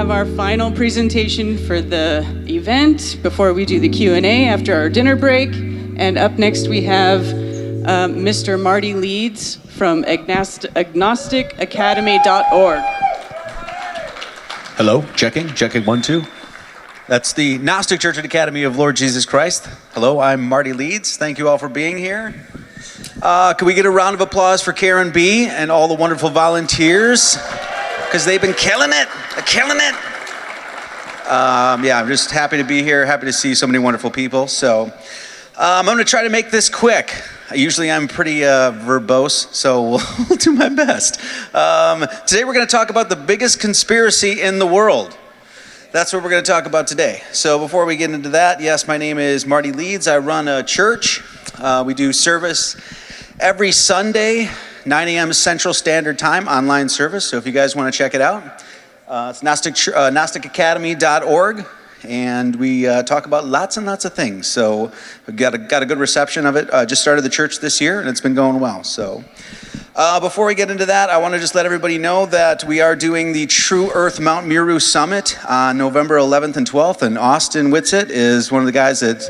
have our final presentation for the event before we do the Q&A after our dinner break. And up next we have Mr. Marty Leeds from agnosticacademy.org. Hello, checking 1, 2. That's the Gnostic Church and Academy of Lord Jesus Christ. Hello, I'm Marty Leeds. Thank you all for being here. Can we get a round of applause for Karen B. and all the wonderful volunteers? Because they've been killing it. I'm just happy to be here, happy to see so many wonderful people. So I'm going to try to make this quick. Usually I'm pretty verbose, so we'll do my best. Today we're going to talk about the biggest conspiracy in the world. That's what we're going to talk about today. So before we get into that, yes, my name is Marty Leeds. I run a church. We do service every Sunday, 9 a.m. Central Standard Time, online service. So if you guys want to check it out, it's gnosticacademy.org. And we talk about lots and lots of things. So we've got a good reception of it. Just started the church this year, and it's been going well. So before we get into that, I want to just let everybody know that we are doing the True Earth Mount Meru Summit on November 11th and 12th. And Austin Whitsitt is one of the guys that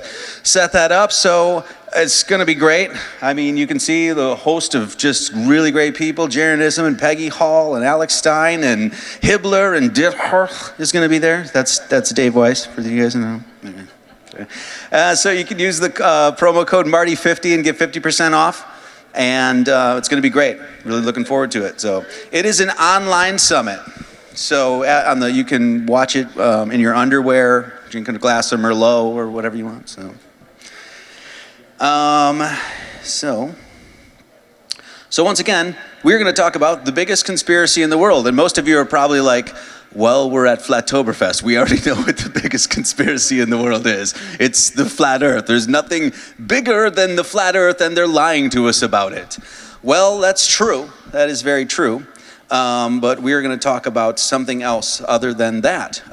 set that up. So it's going to be great. I mean, you can see the host of just really great people. Jaron Ism and Peggy Hall and Alex Stein and Hibbler and Dirch is going to be there. That's Dave Weiss, for you guys who know. So you can use the promo code Marty50 and get 50% off. And it's going to be great. Really looking forward to it. So it is an online summit. So you can watch it in your underwear, drinking a glass of Merlot or whatever you want. So once again, we're going to talk about the biggest conspiracy in the world. And most of you are probably like, well, we're at Flatoberfest. We already know what the biggest conspiracy in the world is. It's the flat earth. There's nothing bigger than the flat earth, and they're lying to us about it. Well, that's true. That is very true. But we're going to talk about something else other than that.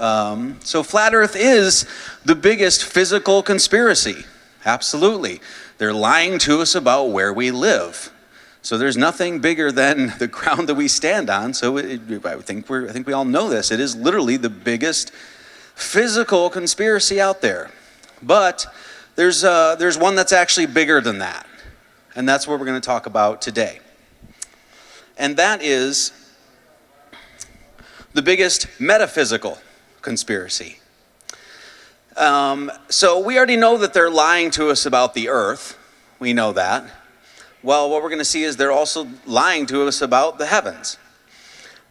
So flat earth is the biggest physical conspiracy. Absolutely. They're lying to us about where we live. So there's nothing bigger than the ground that we stand on. So I think we all know this. It is literally the biggest physical conspiracy out there. But there's one that's actually bigger than that. And that's what we're going to talk about today. And that is the biggest metaphysical conspiracy. So we already know that they're lying to us about the earth. We know that. Well, what we're going to see is they're also lying to us about the heavens.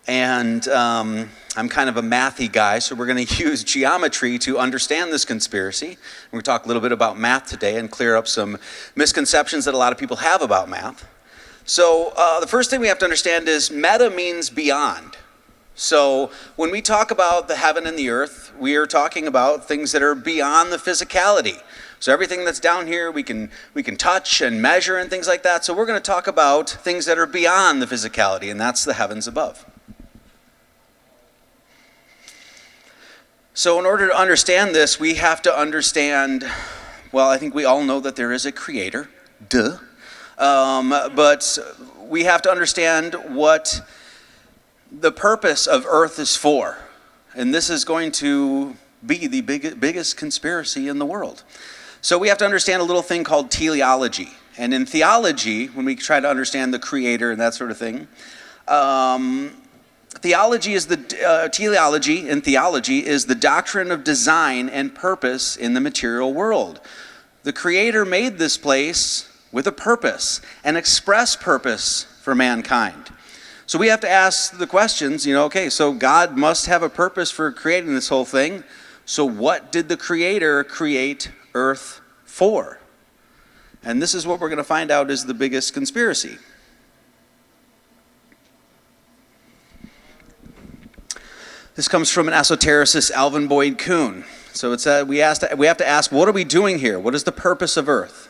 And I'm kind of a mathy guy, so we're going to use geometry to understand this conspiracy. We're going to talk a little bit about math today and clear up some misconceptions that a lot of people have about math. So the first thing we have to understand is meta means beyond. So when we talk about the heaven and the earth, we are talking about things that are beyond the physicality. So everything that's down here, we can touch and measure and things like that. So we're going to talk about things that are beyond the physicality, and that's the heavens above. So in order to understand this, we have to understand, well, I think we all know that there is a creator, duh. But we have to understand what the purpose of earth is for. And this is going to be the biggest conspiracy in the world. So we have to understand a little thing called teleology. And in theology, when we try to understand the creator and that sort of thing, teleology is the doctrine of design and purpose in the material world. The creator made this place with a purpose, an express purpose for mankind. So we have to ask the questions, okay, so God must have a purpose for creating this whole thing. So what did the creator create earth for? And this is what we're going to find out is the biggest conspiracy. This comes from an esotericist, Alvin Boyd Kuhn. So it's we have to ask, what are we doing here? What is the purpose of earth?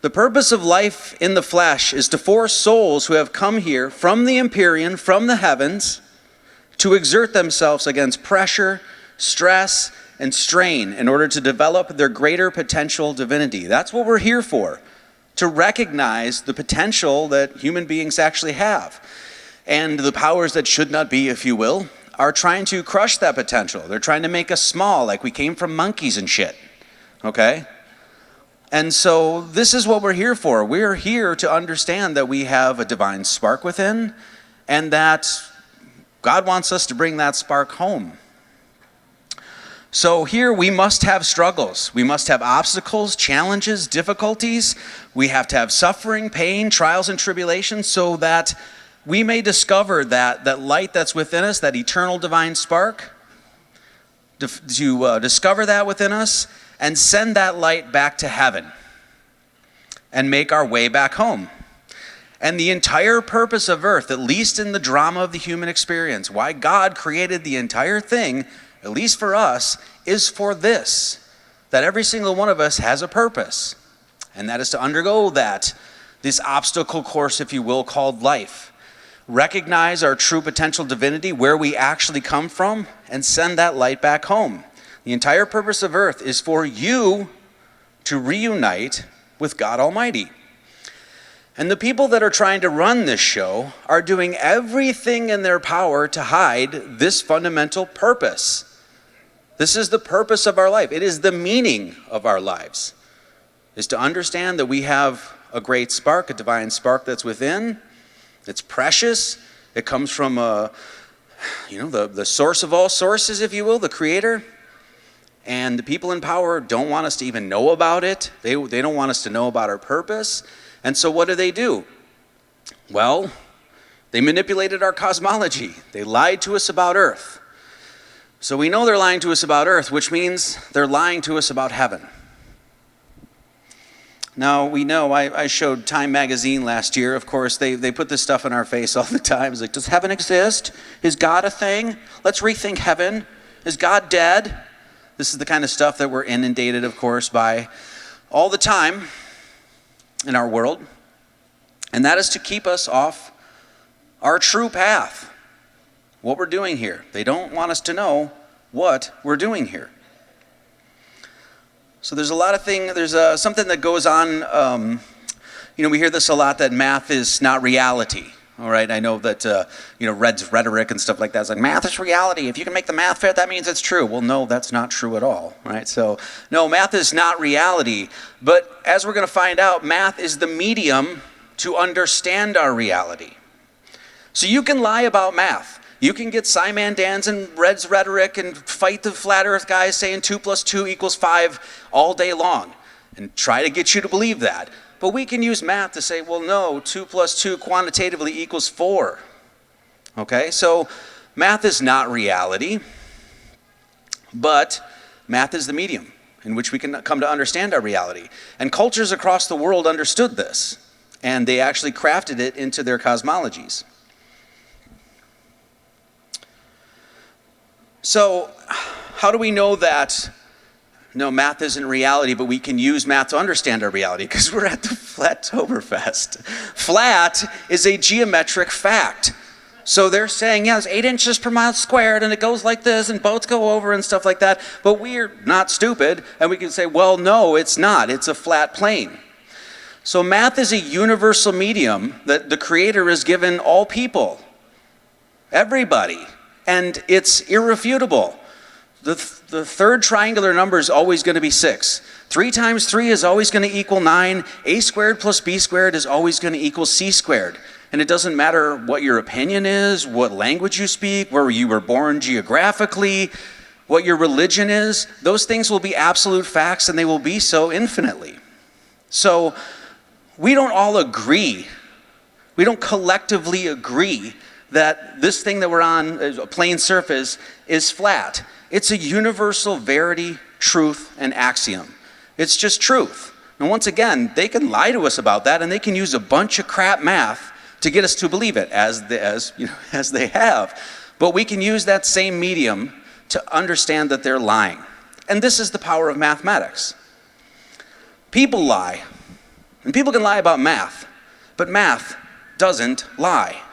The purpose of life in the flesh is to force souls who have come here from the Empyrean, from the heavens, to exert themselves against pressure, stress, and strain in order to develop their greater potential divinity. That's what we're here for, to recognize the potential that human beings actually have. And the powers that should not be, if you will, are trying to crush that potential. They're trying to make us small, like we came from monkeys and shit, okay? And so this is what we're here for. We're here to understand that we have a divine spark within, and that God wants us to bring that spark home. So here we must have struggles. We must have obstacles, challenges, difficulties. We have to have suffering, pain, trials, and tribulations so that we may discover that light that's within us, that eternal divine spark, to discover that within us and send that light back to heaven and make our way back home. And the entire purpose of earth, at least in the drama of the human experience, why God created the entire thing, at least for us, is for this, that every single one of us has a purpose. And that is to undergo this obstacle course, if you will, called life. Recognize our true potential divinity, where we actually come from, and send that light back home. The entire purpose of earth is for you to reunite with God Almighty. And the people that are trying to run this show are doing everything in their power to hide this fundamental purpose. This is the purpose of our life. It is the meaning of our lives, is to understand that we have a great spark, a divine spark that's within. It's precious. It comes from the source of all sources, if you will, the Creator. And the people in power don't want us to even know about it. They don't want us to know about our purpose. And so what do? Well, they manipulated our cosmology. They lied to us about earth. So we know they're lying to us about earth, which means they're lying to us about heaven. Now, we know, I showed Time magazine last year. Of course, they put this stuff in our face all the time. It's like, does heaven exist? Is God a thing? Let's rethink heaven. Is God dead? This is the kind of stuff that we're inundated, of course, by all the time in our world. And that is to keep us off our true path, what we're doing here. They don't want us to know what we're doing here. So there's a lot of things, there's something that goes on, we hear this a lot, that math is not reality. All right, I know that, Red's rhetoric and stuff like that is like, math is reality. If you can make the math fit, that means it's true. Well, no, that's not true at all, right? So, no, math is not reality. But as we're going to find out, math is the medium to understand our reality. So you can lie about math. You can get Simon Dan's and Red's rhetoric and fight the flat earth guys saying 2 + 2 = 5 all day long and try to get you to believe that. But we can use math to say, well, no, 2 + 2 quantitatively = 4. Okay, so math is not reality, but math is the medium in which we can come to understand our reality. And cultures across the world understood this, and they actually crafted it into their cosmologies. So how do we know that no, math isn't reality, but we can use math to understand our reality? Because we're at the Flatoberfest. Flat is a geometric fact. So they're saying, yeah, it's 8 inches per mile squared, and it goes like this, and boats go over and stuff like that. But we're not stupid, and we can say, well, no, it's not. It's a flat plane. So math is a universal medium that the Creator has given all people, everybody, and it's irrefutable. The third triangular number is always going to be 6. 3 times 3 is always going to = 9. A squared plus B squared is always going to = C squared. And it doesn't matter what your opinion is, what language you speak, where you were born geographically, what your religion is. Those things will be absolute facts, and they will be so infinitely. So we don't all agree. We don't collectively agree that this thing that we're on, a plane surface, is flat. It's a universal verity, truth, and axiom. It's just truth. And once again, they can lie to us about that, and they can use a bunch of crap math to get us to believe it, as they have. But we can use that same medium to understand that they're lying. And this is the power of mathematics. People lie, and people can lie about math, but math doesn't lie.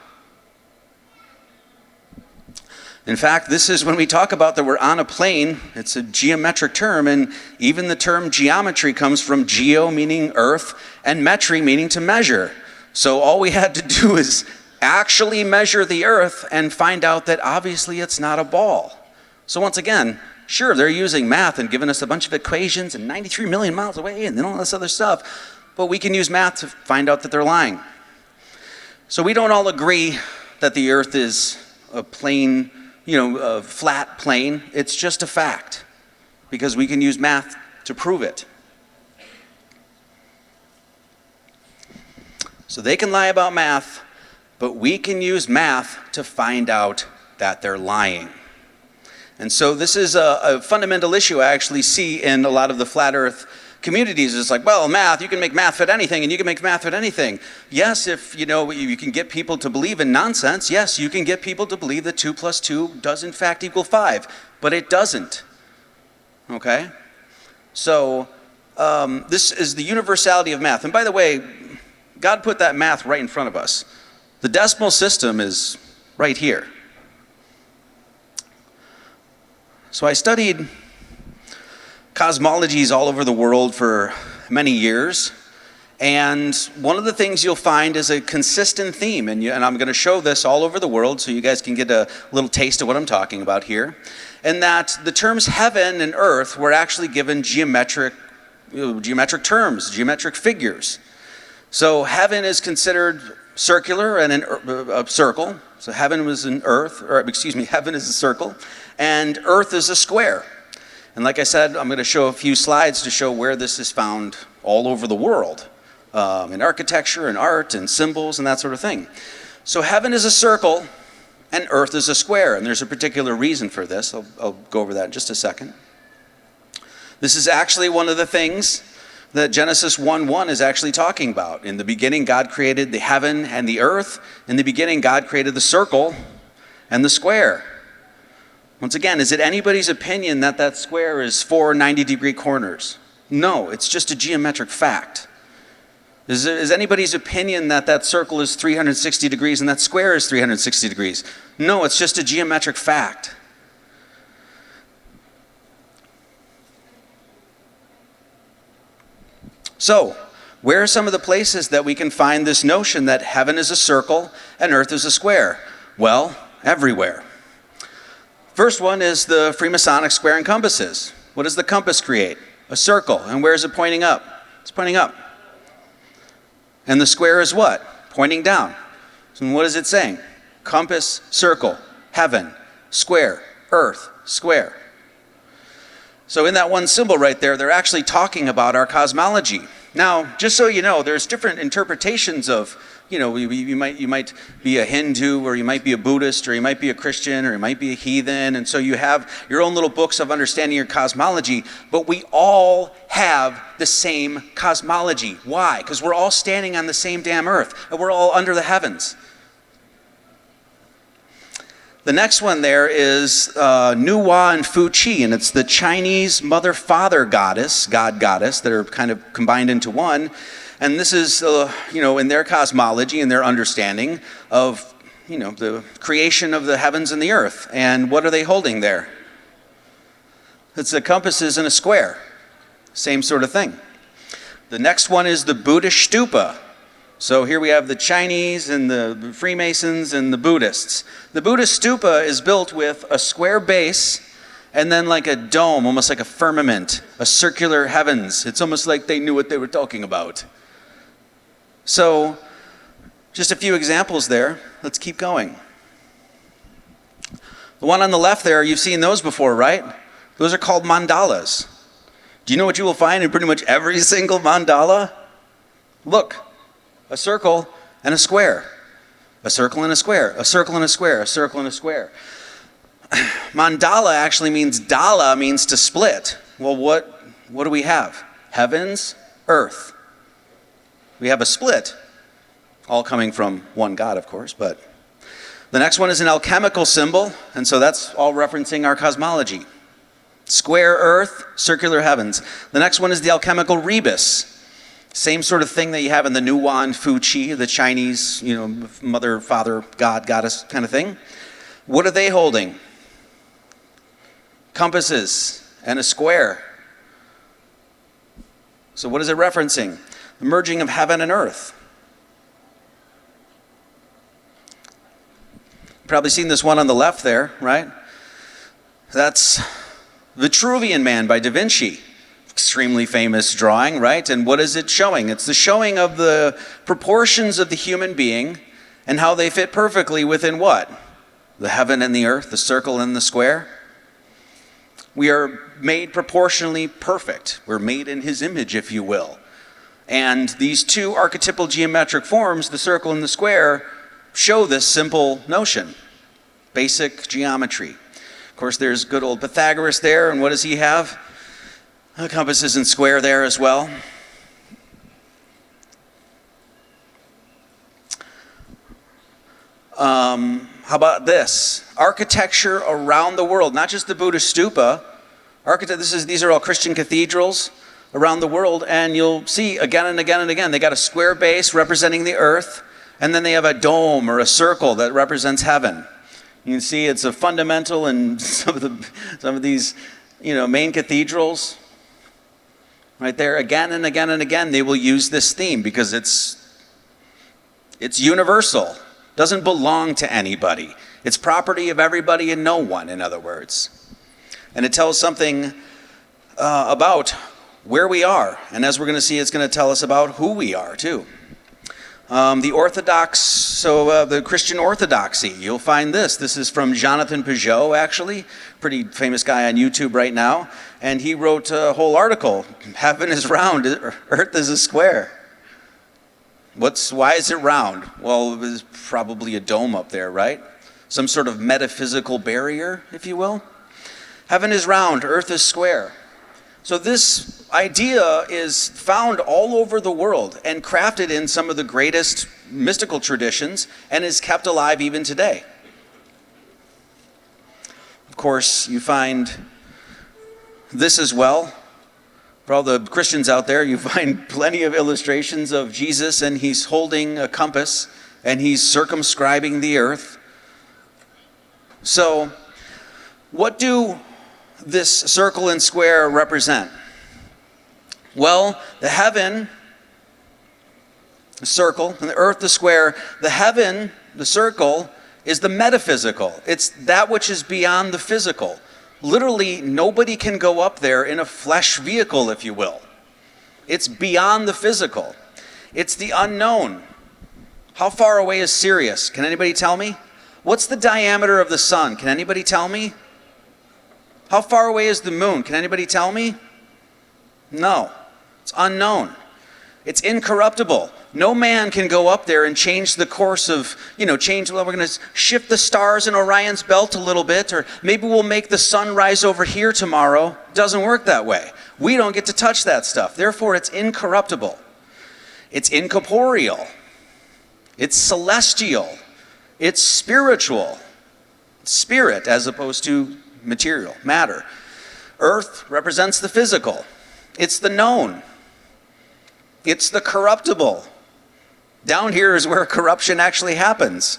In fact, this is when we talk about that we're on a plane, it's a geometric term, and even the term geometry comes from geo, meaning earth, and metry, meaning to measure. So all we had to do is actually measure the earth and find out that obviously it's not a ball. So once again, sure, they're using math and giving us a bunch of equations and 93 million miles away and then all this other stuff, but we can use math to find out that they're lying. So we don't all agree that the earth is a plane, a flat plane. It's just a fact because we can use math to prove it. So they can lie about math, but we can use math to find out that they're lying. And so this is a fundamental issue I actually see in a lot of the flat earth communities. It's like, well, math, you can make math fit anything, and you can make math fit anything. Yes, if you can get people to believe in nonsense, yes, you can get people to believe that 2 + 2 does in fact equal 5, but it doesn't. Okay? So this is the universality of math. And by the way, God put that math right in front of us. The decimal system is right here. So I studied cosmologies all over the world for many years, and one of the things you'll find is a consistent theme, and I'm going to show this all over the world so you guys can get a little taste of what I'm talking about here, and that the terms heaven and earth were actually given geometric terms, geometric figures. So heaven is considered circular and a circle. So heaven is heaven is a circle, and earth is a square. And like I said, I'm going to show a few slides to show where this is found all over the world, in architecture and art and symbols and that sort of thing. So heaven is a circle and earth is a square, and there's a particular reason for this. I'll go over that in just a second. This is actually one of the things that Genesis 1:1 is actually talking about. In the beginning, God created the heaven and the earth. In the beginning, God created the circle and the square. Once again, is it anybody's opinion that that square is 4 90-degree corners? No, it's just a geometric fact. Is anybody's opinion that that circle is 360 degrees and that square is 360 degrees? No, it's just a geometric fact. So, where are some of the places that we can find this notion that heaven is a circle and earth is a square? Well, everywhere. First one is the Freemasonic square and compasses. What does the compass create? A circle. And where is it pointing up? It's pointing up. And the square is what? Pointing down. So what is it saying? Compass, circle, heaven, square, earth, square. So in that one symbol right there, they're actually talking about our cosmology. Now, just so you know, there's different interpretations of, you might be a Hindu, or you might be a Buddhist, or you might be a Christian, or you might be a heathen, and so you have your own little books of understanding your cosmology, but we all have the same cosmology. Why? Because we're all standing on the same damn earth, and we're all under the heavens. The next one there is Nuwa and Fu Qi, and it's the Chinese mother-father goddess that are kind of combined into one. And this is, in their cosmology and their understanding of, the creation of the heavens and the earth. And what are they holding there? It's the compasses in a square. Same sort of thing. The next one is the Buddhist stupa. So here we have the Chinese and the Freemasons and the Buddhists. The Buddhist stupa is built with a square base and then like a dome, almost like a firmament, a circular heavens. It's almost like they knew what they were talking about. So just a few examples there. Let's keep going. The one on the left there, you've seen those before, right? Those are called mandalas. Do you know what you will find in pretty much every single mandala? Look. A circle and a square. A circle and a square. A circle and a square. A circle and a square. Mandala actually means dala means to split. Well, what do we have? Heavens, earth. We have a split. All coming from one God, of course, but the next one is an alchemical symbol, and so that's all referencing our cosmology. Square earth, circular heavens. The next one is the alchemical rebus. Same sort of thing that you have in the Nuwa and Fu Qi, the Chinese, mother, father, God, goddess kind of thing. What are they holding? Compasses and a square. So what is it referencing? The merging of heaven and earth. Probably seen this one on the left there, right? That's Vitruvian Man by Da Vinci. Extremely famous drawing, right? And what is it showing? It's the showing of the proportions of the human being and how they fit perfectly within what? The heaven and the earth, the circle and the square. We are made proportionally perfect. We're made in his image, if you will. And these two archetypal geometric forms, the circle and the square, show this simple notion, basic geometry. Of course, there's good old Pythagoras there, and what does he have? The compass isn't square there as well. How about this? Architecture around the world, not just the Buddhist stupa. These are all Christian cathedrals around the world, and you'll see again and again and again, they got a square base representing the earth, and then they have a dome or a circle that represents heaven. You can see it's a fundamental in some of these, main cathedrals. Right there, again and again and again, they will use this theme because it's universal. Doesn't belong to anybody. It's property of everybody and no one, in other words. And it tells something about where we are. And as we're going to see, it's going to tell us about who we are, too. The Christian Orthodoxy, you'll find this. This is from Jonathan Peugeot, actually. Pretty famous guy on YouTube right now. And he wrote a whole article, Heaven is round, Earth is a square. Why is it round? Well, there's probably a dome up there, right? Some sort of metaphysical barrier, if you will. Heaven is round, earth is square. So this idea is found all over the world and crafted in some of the greatest mystical traditions and is kept alive even today. Of course, you find this as well. For all the Christians out there, you find plenty of illustrations of Jesus, and he's holding a compass, and he's circumscribing the earth. So, what do this circle and square represent? Well, the heaven, the circle, and the earth, the square. The heaven, the circle, is the metaphysical. It's that which is beyond the physical. Literally, nobody can go up there in a flesh vehicle, if you will. It's beyond the physical. It's the unknown. How far away is Sirius? Can anybody tell me? What's the diameter of the sun? Can anybody tell me? How far away is the moon? Can anybody tell me? No. It's unknown. It's incorruptible. No man can go up there and change the course of, we're going to shift the stars in Orion's belt a little bit, or maybe we'll make the sun rise over here tomorrow. It doesn't work that way. We don't get to touch that stuff. Therefore, it's incorruptible. It's incorporeal. It's celestial. It's spiritual. Spirit as opposed to material, matter. Earth represents the physical. It's the known. It's the corruptible. Down here is where corruption actually happens.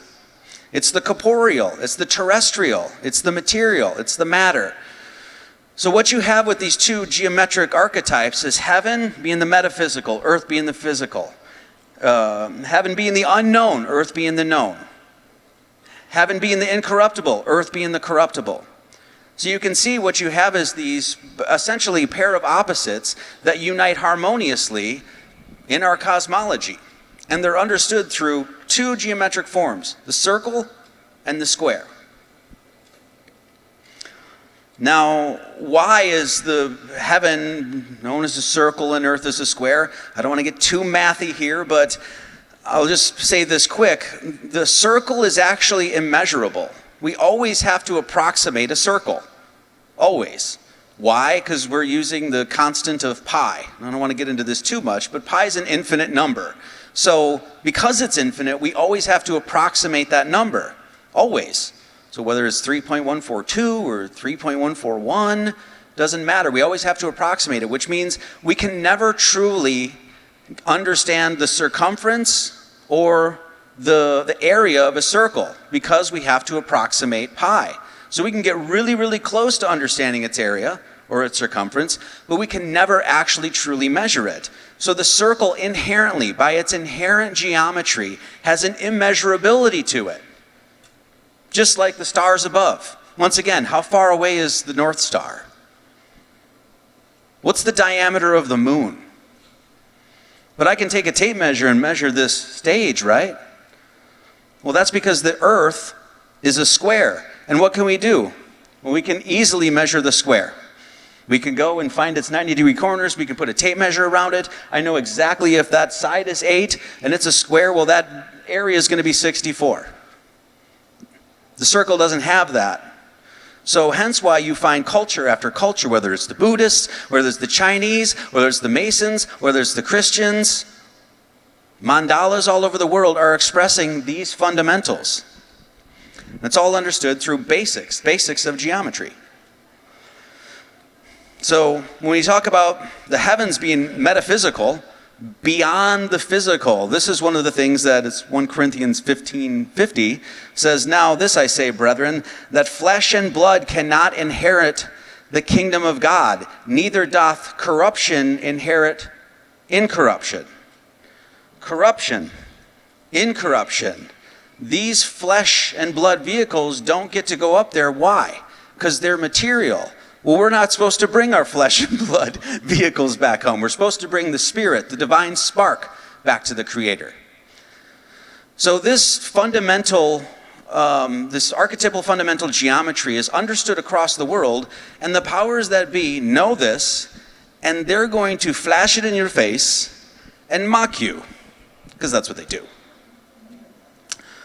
It's the corporeal. It's the terrestrial. It's the material. It's the matter. So what you have with these two geometric archetypes is heaven being the metaphysical, earth being the physical. Heaven being the unknown, earth being the known. Heaven being the incorruptible, earth being the corruptible. So you can see what you have is these essentially pair of opposites that unite harmoniously in our cosmology. And they're understood through two geometric forms, the circle and the square. Now, why is the heaven known as a circle and earth as a square? I don't want to get too mathy here, but I'll just say this quick. The circle is actually immeasurable. We always have to approximate a circle. Always. Why? Because we're using the constant of pi. I don't want to get into this too much, but pi is an infinite number. So because it's infinite, we always have to approximate that number. Always. So whether it's 3.142 or 3.141, doesn't matter. We always have to approximate it, which means we can never truly understand the circumference or the area of a circle because we have to approximate pi. So we can get really, really close to understanding its area or its circumference, but we can never actually truly measure it. So the circle inherently, by its inherent geometry, has an immeasurability to it. just like the stars above. Once again, how far away is the North Star? What's the diameter of the moon? But I can take a tape measure and measure this stage, right? Well, that's because the Earth is a square. And what can we do? Well, we can easily measure the square. We can go and find its 90-degree corners. We can put a tape measure around it. I know exactly if that side is 8 and it's a square, well, that area is going to be 64. The circle doesn't have that. So hence why you find culture after culture, whether it's the Buddhists, whether it's the Chinese, whether it's the Masons, whether it's the Christians, mandalas all over the world are expressing these fundamentals. It's all understood through basics of geometry. So when we talk about the heavens being metaphysical, beyond the physical, this is one of the things that it's 1 Corinthians 15:50 says, "Now this I say, brethren, that flesh and blood cannot inherit the kingdom of God, neither doth corruption inherit incorruption." Corruption, incorruption. These flesh and blood vehicles don't get to go up there. Why? Because they're material. Well, we're not supposed to bring our flesh and blood vehicles back home. We're supposed to bring the spirit, the divine spark, back to the Creator. So this fundamental, this archetypal fundamental geometry is understood across the world, and the powers that be know this, and they're going to flash it in your face and mock you, because that's what they do.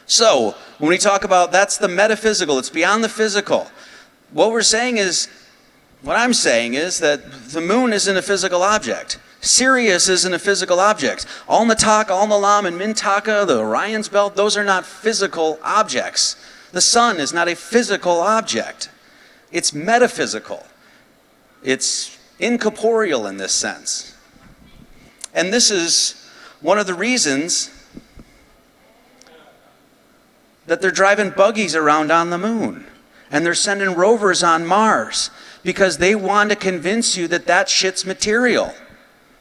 So, when we talk about that's the metaphysical, it's beyond the physical. What I'm saying is that the moon isn't a physical object. Sirius isn't a physical object. Alnitak, Alnilam, and Mintaka, the Orion's belt, those are not physical objects. The sun is not a physical object. It's metaphysical. It's incorporeal in this sense. And this is one of the reasons that they're driving buggies around on the moon. And they're sending rovers on Mars. Because they want to convince you that that shit's material.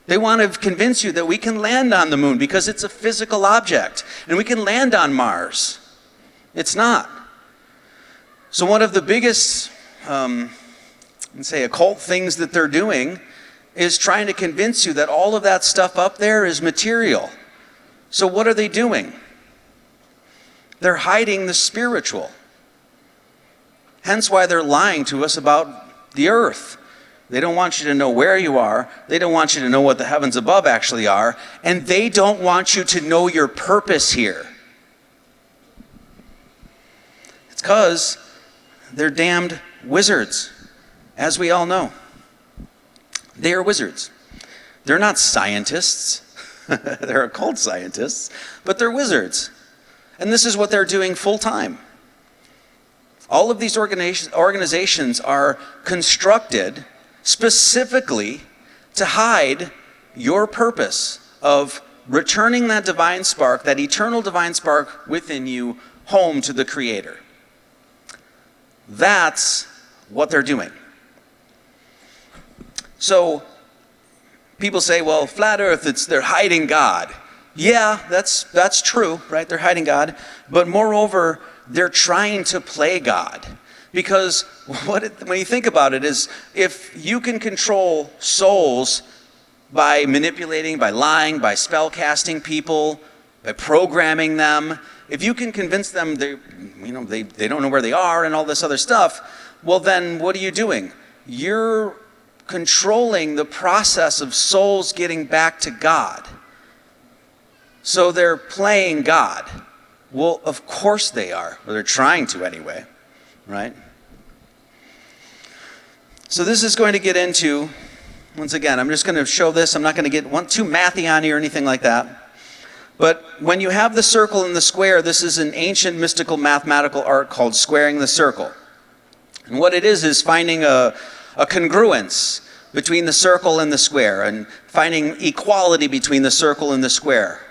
They want to convince you that we can land on the moon because it's a physical object. And we can land on Mars. It's not. So one of the biggest, occult things that they're doing is trying to convince you that all of that stuff up there is material. So what are they doing? They're hiding the spiritual. Hence why they're lying to us about the earth. They don't want you to know where you are. They don't want you to know what the heavens above actually are. And they don't want you to know your purpose here. It's because they're damned wizards, as we all know. They are wizards. They're not scientists. They're occult scientists, but they're wizards. And this is what they're doing full time. All of these organizations are constructed specifically to hide your purpose of returning that divine spark, that eternal divine spark within you, home to the Creator. That's what they're doing. So people say, well, flat earth, they're hiding God. Yeah, that's true, right? They're hiding God. But moreover, they're trying to play God. Because when you think about it is, if you can control souls by manipulating, by lying, by spell casting people, by programming them, if you can convince them they don't know where they are and all this other stuff, well then what are you doing? You're controlling the process of souls getting back to God. So they're playing God. Well, of course they are. Or they're trying to anyway, right? So this is going to get into, once again, I'm just going to show this. I'm not going to get too mathy on you or anything like that. But when you have the circle and the square, this is an ancient mystical mathematical art called squaring the circle. And what it is finding a congruence between the circle and the square, and finding equality between the circle and the square.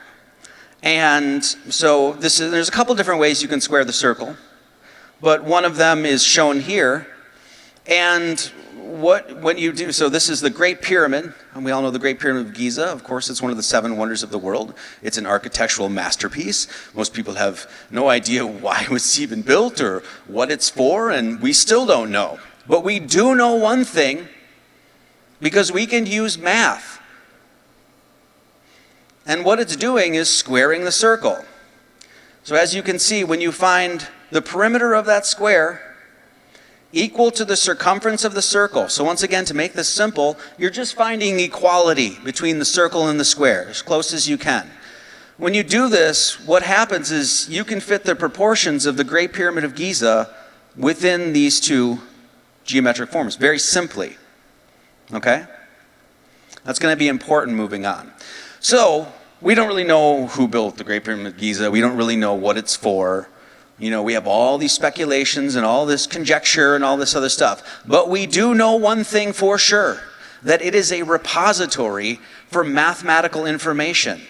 And so there's a couple different ways you can square the circle, but one of them is shown here. And when you do, so this is the Great Pyramid, and we all know the Great Pyramid of Giza. Of course, it's one of the 7 wonders of the world. It's an architectural masterpiece. Most people have no idea why it was even built or what it's for, and we still don't know. But we do know one thing, because we can use math. And what it's doing is squaring the circle. So as you can see, when you find the perimeter of that square equal to the circumference of the circle. So once again, to make this simple, you're just finding equality between the circle and the square, as close as you can. When you do this, what happens is you can fit the proportions of the Great Pyramid of Giza within these 2 geometric forms, very simply. Okay? That's going to be important moving on. So, we don't really know who built the Great Pyramid of Giza. We don't really know what it's for. You know, we have all these speculations and all this conjecture and all this other stuff. But we do know one thing for sure, that it is a repository for mathematical information.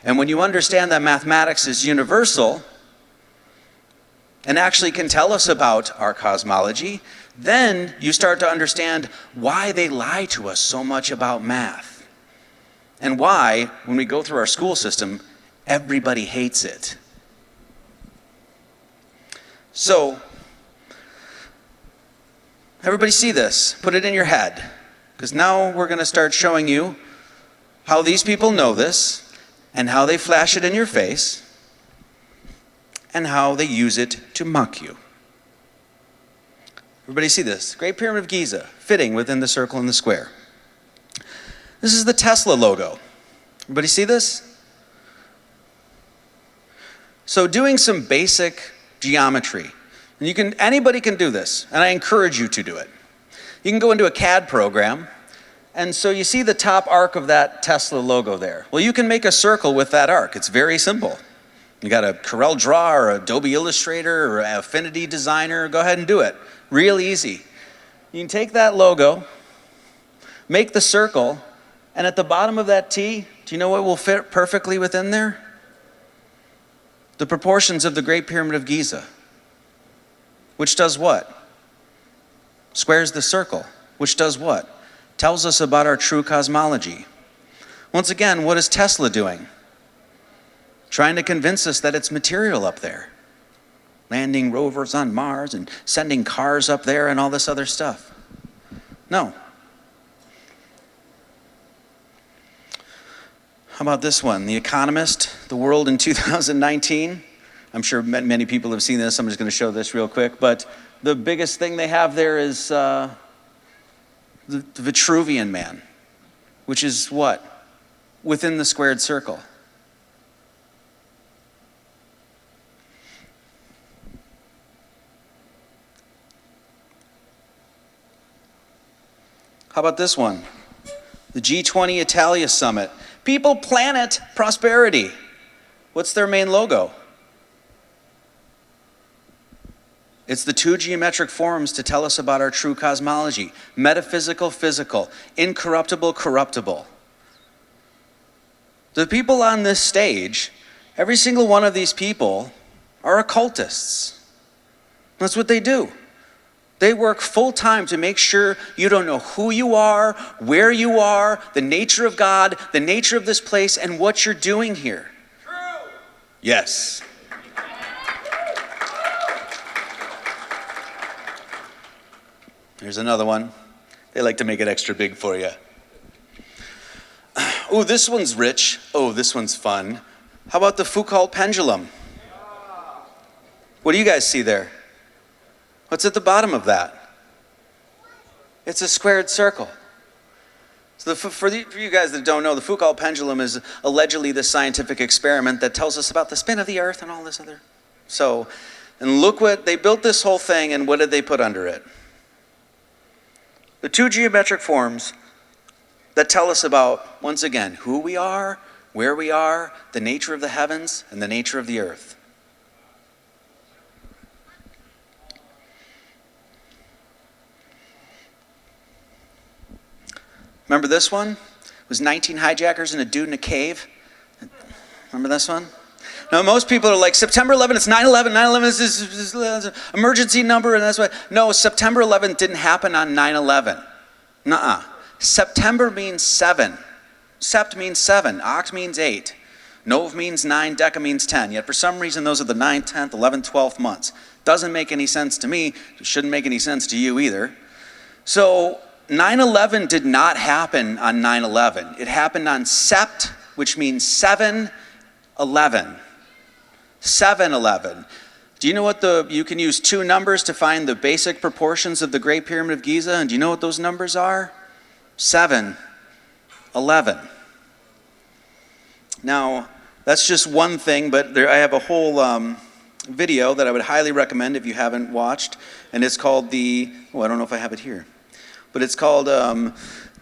And when you understand that mathematics is universal and actually can tell us about our cosmology, then you start to understand why they lie to us so much about math. And why, when we go through our school system, everybody hates it. So, everybody see this. Put it in your head. Because now we're going to start showing you how these people know this, and how they flash it in your face, and how they use it to mock you. Everybody see this? Great Pyramid of Giza, fitting within the circle and the square. This is the Tesla logo. Everybody see this? So doing some basic geometry. And anybody can do this, and I encourage you to do it. You can go into a CAD program, and so you see the top arc of that Tesla logo there. Well, you can make a circle with that arc. It's very simple. You got a Corel Draw or Adobe Illustrator or Affinity Designer, go ahead and do it. Real easy. You can take that logo, make the circle, and at the bottom of that T, do you know what will fit perfectly within there? The proportions of the Great Pyramid of Giza. Which does what? Squares the circle. Which does what? Tells us about our true cosmology. Once again, what is Tesla doing? Trying to convince us that it's material up there. Landing rovers on Mars and sending cars up there and all this other stuff. No. How about this one? The Economist, the world in 2019. I'm sure many people have seen this. I'm just going to show this real quick. But the biggest thing they have there is the Vitruvian Man, which is what? Within the squared circle. How about this one? The G20 Italia Summit. People, planet, prosperity. What's their main logo? It's the 2 geometric forms to tell us about our true cosmology. Metaphysical, physical. Incorruptible, corruptible. The people on this stage, every single one of these people are occultists. That's what they do. They work full time to make sure you don't know who you are, where you are, the nature of God, the nature of this place, and what you're doing here. True. Yes. Here's another one. They like to make it extra big for you. Oh, this one's rich. Oh, this one's fun. How about the Foucault pendulum? What do you guys see there? What's at the bottom of that? It's a squared circle. So for you guys that don't know, the Foucault pendulum is allegedly the scientific experiment that tells us about the spin of the earth and all this other. So, and look what, they built this whole thing, and what did they put under it? The 2 geometric forms that tell us about, once again, who we are, where we are, the nature of the heavens, and the nature of the earth. Remember this one? It was 19 hijackers and a dude in a cave. Remember this one? Now, most people are like, September 11th, it's 9/11. 9/11 is emergency number, and that's why. No, September 11th didn't happen on 9/11. Nuh-uh. September means 7. Sept means 7. Oct means 8. Nov means 9. Deca means 10. Yet for some reason, those are the 9th, 10th, 11th, 12th months. Doesn't make any sense to me. It shouldn't make any sense to you either. So 9/11 did not happen on 9/11. It happened on Sept, which means 7/11. 7/11. Do you know what you can use 2 numbers to find the basic proportions of the Great Pyramid of Giza? And do you know what those numbers are? 7/11. Now, that's just one thing, but I have a whole video that I would highly recommend if you haven't watched, and it's called I don't know if I have it here, but it's called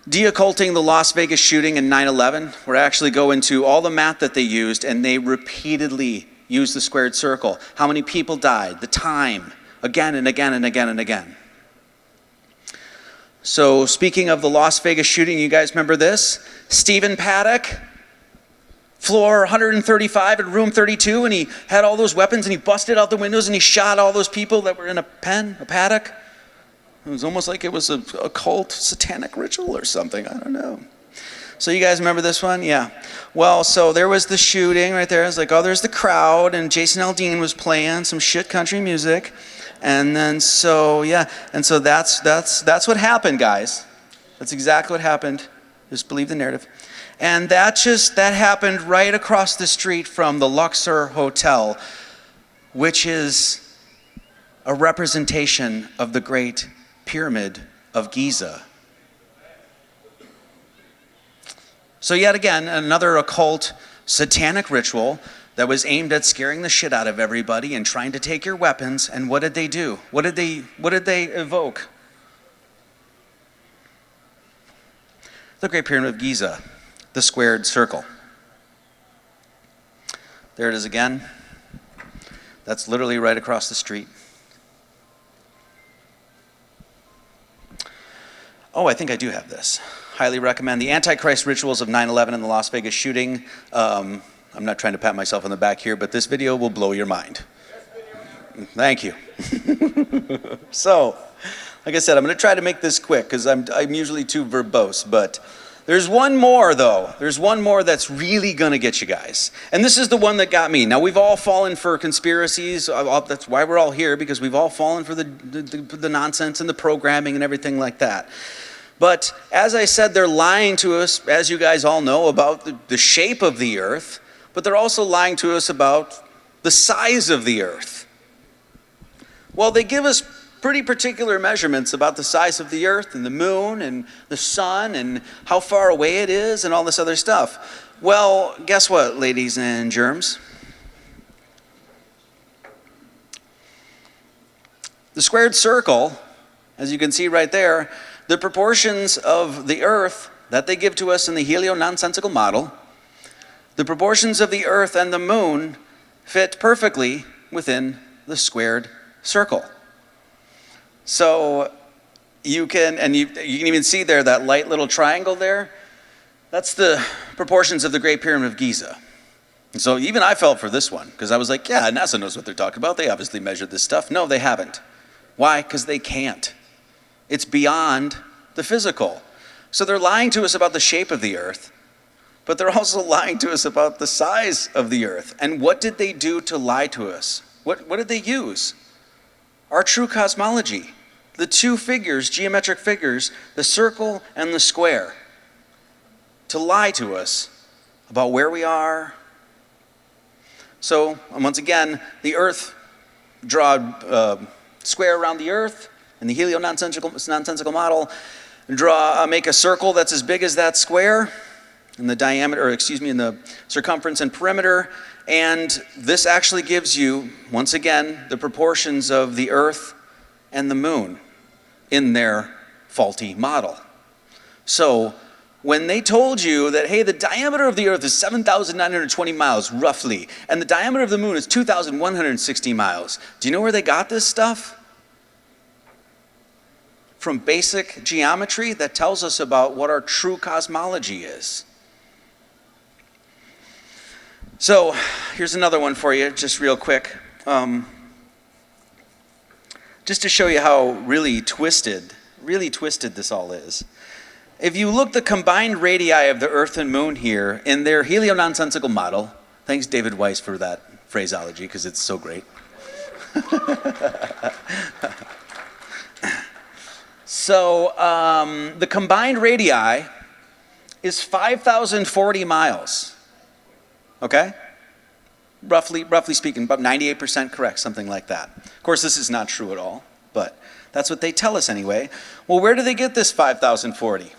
De-Occulting the Las Vegas Shooting in 9/11, where I actually go into all the math that they used, and they repeatedly used the squared circle. How many people died, the time, again and again and again and again. So speaking of the Las Vegas shooting, you guys remember this? Stephen Paddock, floor 135 in room 32, and he had all those weapons, and he busted out the windows, and he shot all those people that were in a paddock. It was almost like it was a cult satanic ritual or something. I don't know. So you guys remember this one? Yeah. Well, so there was the shooting right there. It's like, oh, there's the crowd, and Jason Aldean was playing some shit country music. And then so, yeah. And so that's what happened, guys. That's exactly what happened. Just believe the narrative. And that happened right across the street from the Luxor Hotel, which is a representation of the Great Pyramid of Giza. So yet again, another occult satanic ritual that was aimed at scaring the shit out of everybody and trying to take your weapons. And what did they do? What did they evoke? The Great Pyramid of Giza, the squared circle. There it is again. That's literally right across the street. Oh, I think I do have this. Highly recommend the Antichrist Rituals of 9/11 and the Las Vegas shooting. I'm not trying to pat myself on the back here, but this video will blow your mind. Thank you. So, like I said, I'm going to try to make this quick because I'm usually too verbose, but there's one more, though. There's one more that's really going to get you guys. And this is the one that got me. Now, we've all fallen for conspiracies. That's why we're all here, because we've all fallen for the nonsense and the programming and everything like that. But as I said, they're lying to us, as you guys all know, about the shape of the earth, but they're also lying to us about the size of the earth. Well, they give us pretty particular measurements about the size of the earth and the moon and the sun and how far away it is and all this other stuff. Well, guess what, ladies and germs? The squared circle, as you can see right there, the proportions of the earth that they give to us in the helio-nonsensical model, the proportions of the earth and the moon fit perfectly within the squared circle. So you can even see there that light little triangle there. That's the proportions of the Great Pyramid of Giza. And so even I fell for this one because I was like, yeah, NASA knows what they're talking about. They obviously measured this stuff. No, they haven't. Why? Because they can't. It's beyond the physical. So they're lying to us about the shape of the earth, but they're also lying to us about the size of the earth. And what did they do to lie to us? What did they use? Our true cosmology. The 2 figures, geometric figures, the circle and the square, to lie to us about where we are. So, once again, the earth, draw a square around the earth in the helio-nonsensical model, make a circle that's as big as that square in the diameter, in the circumference and perimeter, and this actually gives you, once again, the proportions of the earth and the moon in their faulty model. So, when they told you that, hey, the diameter of the earth is 7,920 miles, roughly, and the diameter of the moon is 2,160 miles, do you know where they got this stuff? From basic geometry that tells us about what our true cosmology is. So, here's another one for you, just real quick. Just to show you how really twisted this all is. if you look the combined radii of the Earth and Moon here in their heliononsensical model, thanks David Weiss for that phraseology because it's so great. So the combined radii is 5,040 miles. Okay? Roughly speaking, about 98% correct, something like that. Of course, this is not true at all, but that's what they tell us anyway. Well, where do they get this 5,040?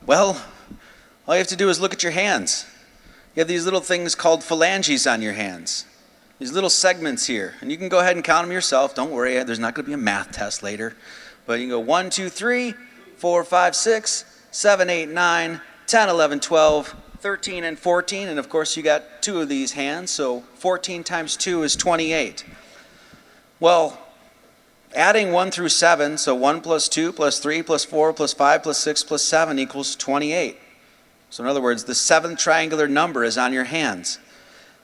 Well, all you have to do is look at your hands. You have these little things called phalanges on your hands. These little segments here. And you can go ahead and count them yourself. Don't worry, there's not going to be a math test later. But you can go 1, 2, 3, 4, 5, 6, 7, 8, 9, 10, 11, 12, 13, and 14. And of course, you got 2 of these hands. So 14 times 2 is 28. Well, adding 1 through 7, so 1 plus 2 plus 3 plus 4 plus 5 plus 6 plus 7 equals 28. So in other words, the 7th triangular number is on your hands.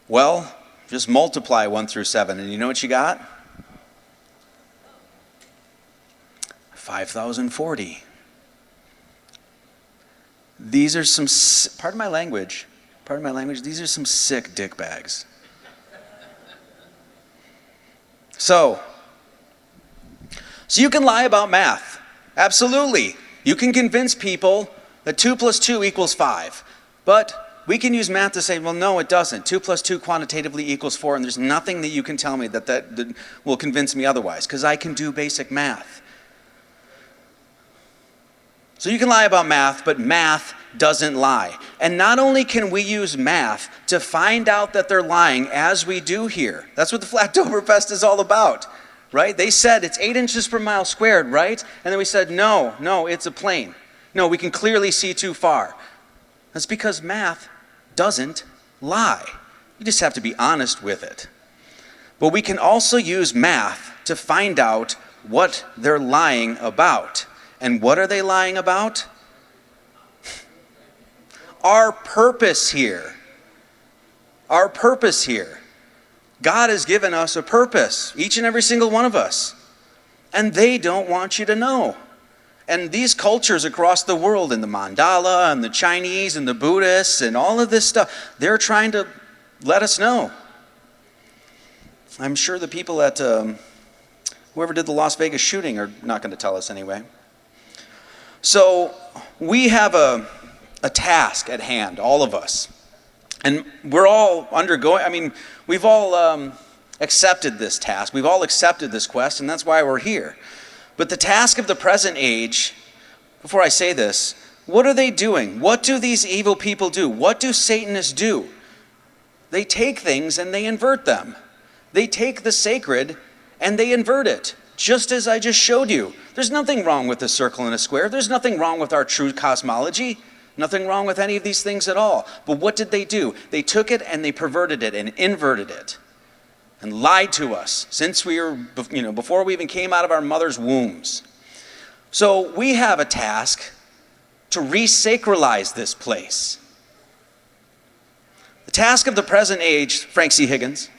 Well, just multiply 1 through 7, and you know what you got? 5,040. These are some, pardon my language, these are some sick dick bags. So you can lie about math. Absolutely. You can convince people that 2 plus 2 equals 5. But we can use math to say, well, no, it doesn't. 2 plus 2 quantitatively equals 4, and there's nothing that you can tell me that will convince me otherwise, because I can do basic math. So you can lie about math, but math doesn't lie. And not only can we use math to find out that they're lying, as we do here. That's what the Flatoberfest is all about, right? They said it's 8 inches per mile squared, right? And then we said, no, it's a plane. No, we can clearly see too far. That's because math doesn't lie. You just have to be honest with it. But we can also use math to find out what they're lying about. And what are they lying about? Our purpose here. Our purpose here. God has given us a purpose, each and every single one of us. And they don't want you to know. And these cultures across the world, in the Mandala and the Chinese and the Buddhists and all of this stuff, they're trying to let us know. I'm sure the people at whoever did the Las Vegas shooting are not going to tell us anyway. So we have a task at hand, all of us. And we're all we've all accepted this task. We've all accepted this quest, and that's why we're here. But the task of the present age, before I say this, what are they doing? What do these evil people do? What do Satanists do? They take things and they invert them. They take the sacred and they invert it, just as I just showed you. There's nothing wrong with a circle and a square. There's nothing wrong with our true cosmology. Nothing wrong with any of these things at all. But what did they do? They took it and they perverted it and inverted it and lied to us since we were, before we even came out of our mother's wombs. So we have a task to resacralize this place. The task of the present age, Frank C. Higgins,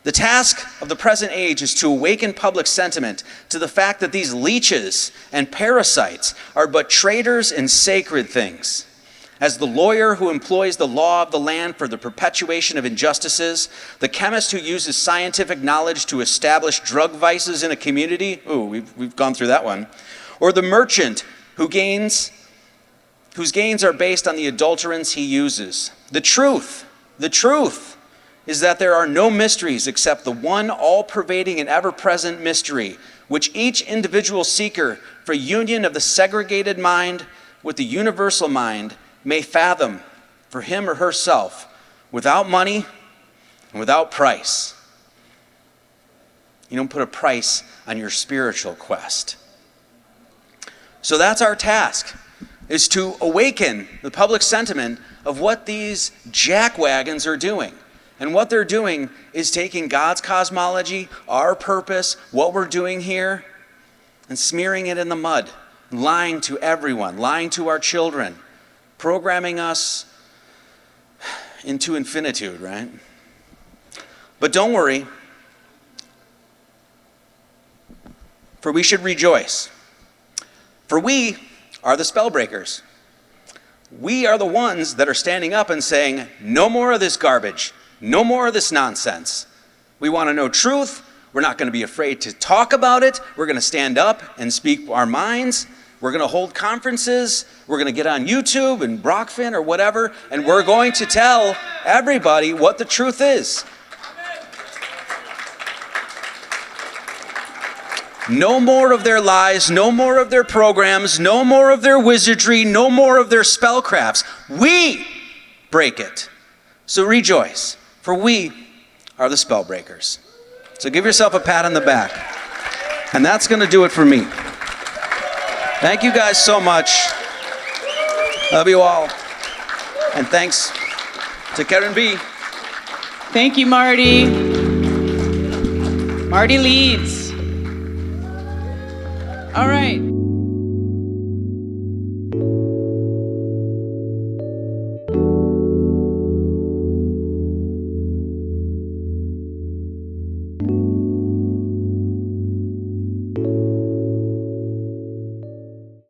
the task of the present age is to awaken public sentiment to the fact that these leeches and parasites are but traitors in sacred things. As the lawyer who employs the law of the land for the perpetuation of injustices, the chemist who uses scientific knowledge to establish drug vices in a community, we've gone through that one, or the merchant whose gains are based on the adulterants he uses. The truth is that there are no mysteries except the one all-pervading and ever-present mystery, which each individual seeker for union of the segregated mind with the universal mind may fathom for him or herself without money and without price. You don't put a price on your spiritual quest. So that's our task, is to awaken the public sentiment of what these jackwagons are doing. And what they're doing is taking God's cosmology, our purpose, what we're doing here, and smearing it in the mud, lying to everyone, lying to our children, programming us into infinitude, right? But don't worry, for we should rejoice. For we are the spell breakers. We are the ones that are standing up and saying, no more of this garbage, no more of this nonsense. We want to know truth. We're not going to be afraid to talk about it. We're going to stand up and speak our minds. We're going to hold conferences. We're going to get on YouTube and Brockfin or whatever, and we're going to tell everybody what the truth is. No more of their lies, no more of their programs, no more of their wizardry, no more of their spellcrafts. We break it. So rejoice, for we are the spell breakers. So give yourself a pat on the back. And that's going to do it for me. Thank you guys so much. Love you all. And thanks to Karen B. Thank you, Marty. Marty Leeds. All right.